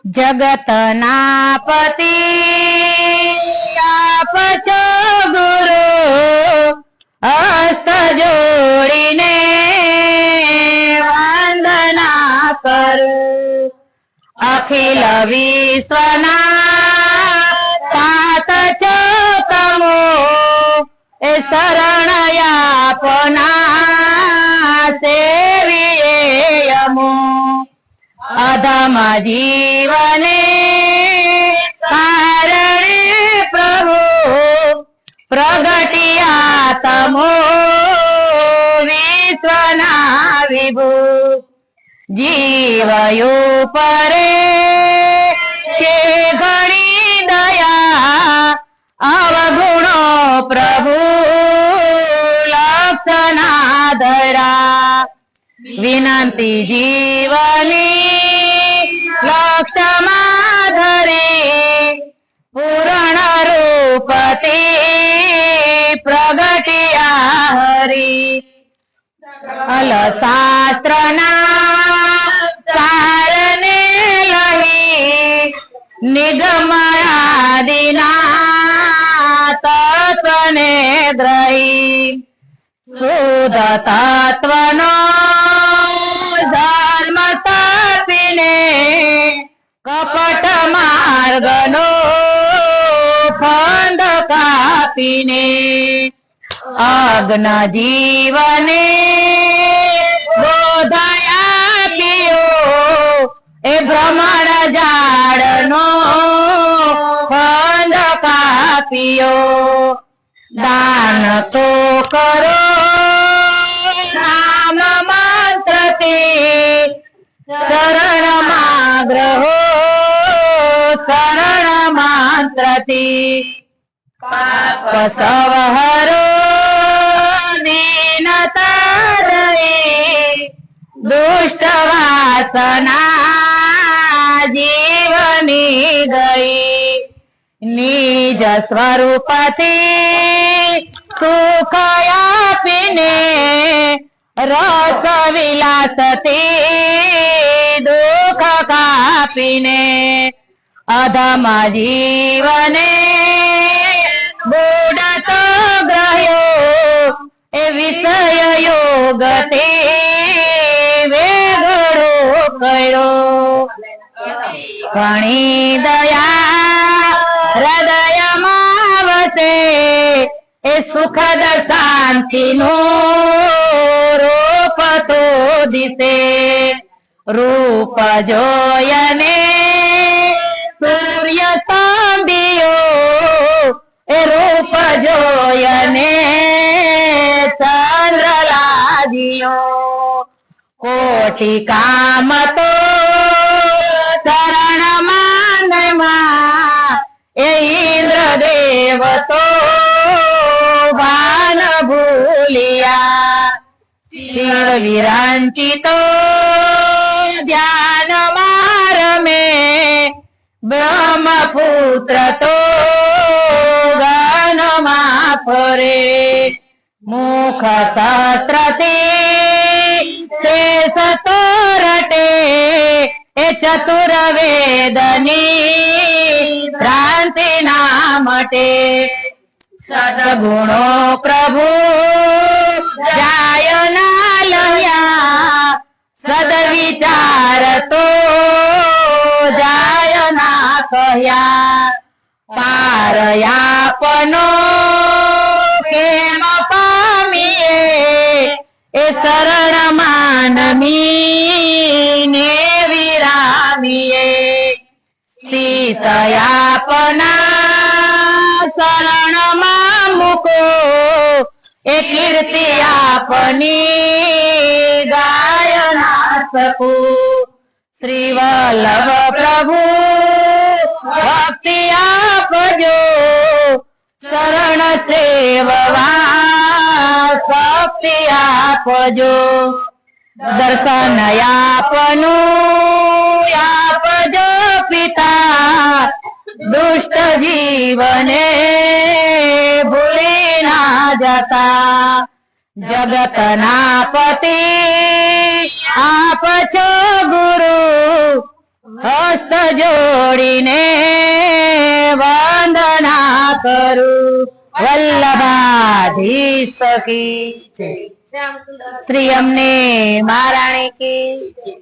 जगतना पति आप छो गुरु हस्त जोड़ीने वंदना करूं अखिल विश्वना तात छो तमो ए शरण आपना सेविए यमो अधम जीवने कारणे प्रभु प्रगटिया तमो विश्वना विभु जीवयो परे के घणी दया अवगुणो प्रभु लक्षणा धरा विनंती जीवनी लक्षमा धरी पूर्ण रूपती प्रगटिया हरी अल शास्त्रना सारने लही निगमयादिना तत्वने ग्रही शुद्ध तत्वनो धर्म तपिने कपट मार्गनो फंद कापीने अग्न जीवने बोधया पियो ए भ्रमण जाड़नो फंद कापियो दान तो करो नाम मंत्रते शरण माग्रहो शरण मंत्रते पाप सवहरो दीनता रही दुष्ट वासना जीवनी गई निज स्वरूपति सुख यापिने रस विलासति दुख कापिने अधम जीवने बूढ़तो ग्रह्यो ए विषय योगते वेगड़ो करो घणी दया हृदय मावसे ए सुखद शांति नो रूप तो दिसे रूप जोयने सूर्य तांबियो ए रूप जोयने चंद्र लादियो कोटि काम तो शरण मानमा ए इंद्र देव तो भान भूलिया शिव विरंचितो ध्यान मार में ब्रह्मपुत्र तो गान माफरे मुख शास्त्र शेष तो रटे ए चतुर वेदनी भ्रांति नामटे सद्गुणो प्रभु जाय ना लया सद्विचार तो जाय ना कहया पारयापनो केम पामीए ए शरण मानमी ने विरामीए सीतयापना शरण मुको ए कीर्ति आपनी गायना सकू श्री वल्लभ प्रभु भक्ति आपजो शरण सेववा शक्ति आपजो दर्शन आपनु आपजो पिता दुष्ट जीवने भूली ना जाता जगतना पति आप छो गुरु હસ્ત જોડીને વંદના કરું વલ્લભાધીશ કી જય. શ્રી અમને મહારાણી કી જય.